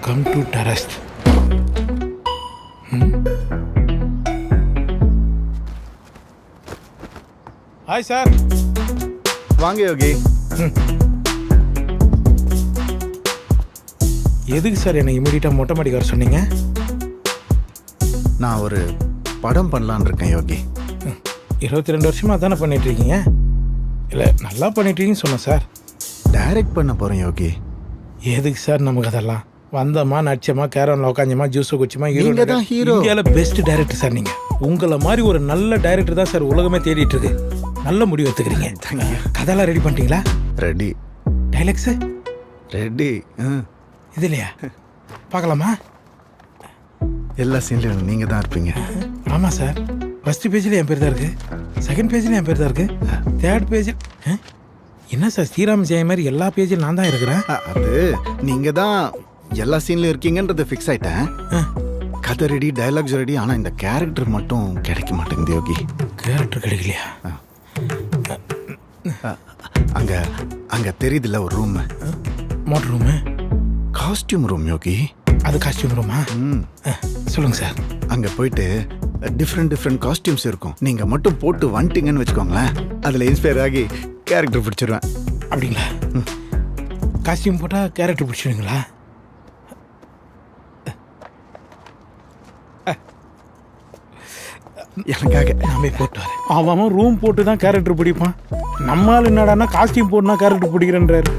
Come to terrace. Hi sir. வாங்க யோகி. எதுக்கு sir என்னை இமீடியட்டாக மொட்டை மாடிக்கு வர சொன்னீங்க? நான் ஒரு படம் பண்ணலான்னு இருக்கேன் யோகி. 22 வருஷமாக தானே பண்ணிகிட்ருக்கீங்க? இல்லை நல்லா பண்ணிட்டுருக்கீங்கன்னு சொன்னேன் சார். டைரக்ட் பண்ண போகிறேன் யோகி. எதுக்கு சார் நமக்கு அதெல்லாம்? வந்தோமா, நடிச்சோமா, கேரவனில் உட்காந்தோமா, ஜூஸை குச்சிமா, நீங்க தான் ஹீரோ. இந்தியாவில் பெஸ்ட் டைரக்டர் சார் நீங்கள். உங்களை மாதிரி ஒரு நல்ல டைரக்டர் தான் சார் உலகமே தேடிட்டு இருக்கு. நல்ல முடிவு எடுத்துக்கிறீங்க. கதையெல்லாம் ரெடி பண்ணிட்டீங்களா? ரெடி. Dialogues ready. இது இல்லையா? பார்க்கலாமா? எல்லா சீன்லையும் நீங்கள் தான் இருப்பீங்க. ஆமாம் சார். ஃபஸ்ட்டு பேஜில் என் பேர் தான் இருக்குது, செகண்ட் பேஜில் என் பேர் தான் இருக்குது, தேர்ட் பேஜில் என்ன சார் ஸ்ரீராம் ஜெயம் மாதிரி எல்லா பேஜில் நான் தான் இருக்கிறேன். அது நீங்கள் தான் எல்லா சீன்லையும் இருக்கீங்கன்றது ஃபிக்ஸ் ஆயிட்டேன். கதை ரெடி, டைலாக்ஸ் ரெடி. ஆனால் இந்த கேரக்டர் மட்டும் கிடைக்க மாட்டேங்குது யோகி. கேரக்டர் கிடைக்கலையா? அங்கே அங்கே தெரியுதுல்ல ஒரு room. Motor room? Costume room Yogi. அது காஸ்டியூம் ரூமா? சொல்லுங்க சார். அங்கே போயிட்டு டிஃப்ரெண்ட் காஸ்டியூம்ஸ் இருக்கும். நீங்கள் மட்டும் போட்டு வந்துட்டீங்கன்னு வச்சுக்கோங்களேன், அதில் இன்ஸ்பயர் ஆகி கேரக்டர் பிடிச்சிருவேன். அப்படிங்களா? காஸ்டியூம் போட்டால் கேரக்டர் பிடிச்சிடுங்களா? எனக்காக நாமே போட்டு வரேன். அவன் ரூம் போட்டு தான் கேரக்டர் பிடிப்பான். நம்மால் என்னடானா காஸ்டியூம் போட்டுனா கேரக்டர் பிடிக்கிறேன்றாரு.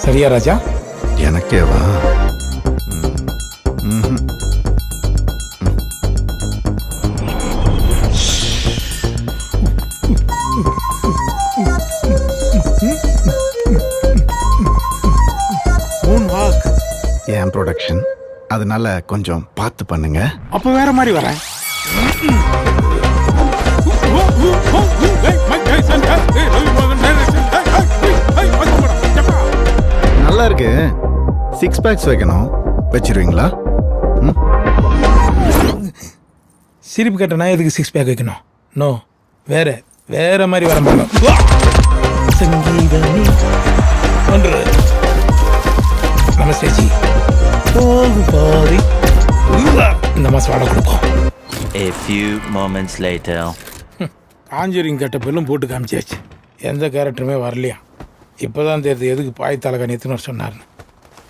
சரியா ராஜா? எனக்கேவா? என் ப்ரொடக்ஷன், அதனால கொஞ்சம் பார்த்து பண்ணுங்க. அப்ப வேற மாதிரி வரேன். நல்லா இருக்கு. 6 பேக்ஸ் வைக்கணும், வச்சிருவீங்களா? சிரிப்பு கட்டணா எதுக்கு 6 பேக் வைக்கணும்? நோ, வேற மாதிரி வர மாட்டோம். நமஸ்தே ஜி. இந்த மாசம் வாடகை கொடுப்போம். A few moments later. Conjuring கட்ட பெல்லும் போட்டு காமிச்சாச்சு. எந்த கேரக்டருமே வரலையா? இப்போதான் தெரியுது எதுக்கு பாய் தலைகாணி எத்தனை சொன்னார்னு.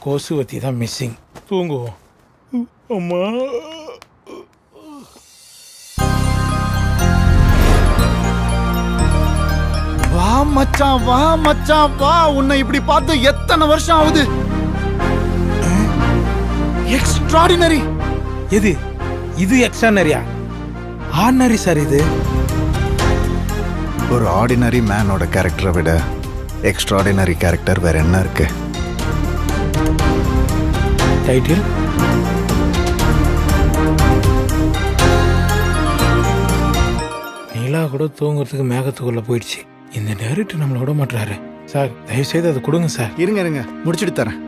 கோசுவத்தி தான் மிஸ்ஸிங். தூங்குவோம். அம்மா வா மச்சான், வா மச்சான், வா. உன்னை இப்படி பார்த்து எத்தனை வருஷம் ஆகுது. எக்ஸ்ட்ராடினரி. இது எக்ஸ்ட்ரானரியா? Ordinary sir. இது ஒரு ஆர்டினரி மேனோட கேரக்டரை விட எக்ஸ்ட்ராடினரி கேரக்டர் வேற என்ன இருக்கு? டைட்டில் நீலா கூட தூங்குறதுக்கு மேகத்துக்குள்ள போயிடுச்சு. இந்த டைரக்டர் நம்மளை விட மாட்டாரு சார். தயவு செய்து அதை கொடுங்க சார். இருங்க முடிச்சுட்டு தரேன்.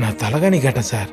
நான் தலகாணி கேட்டேன் சார்.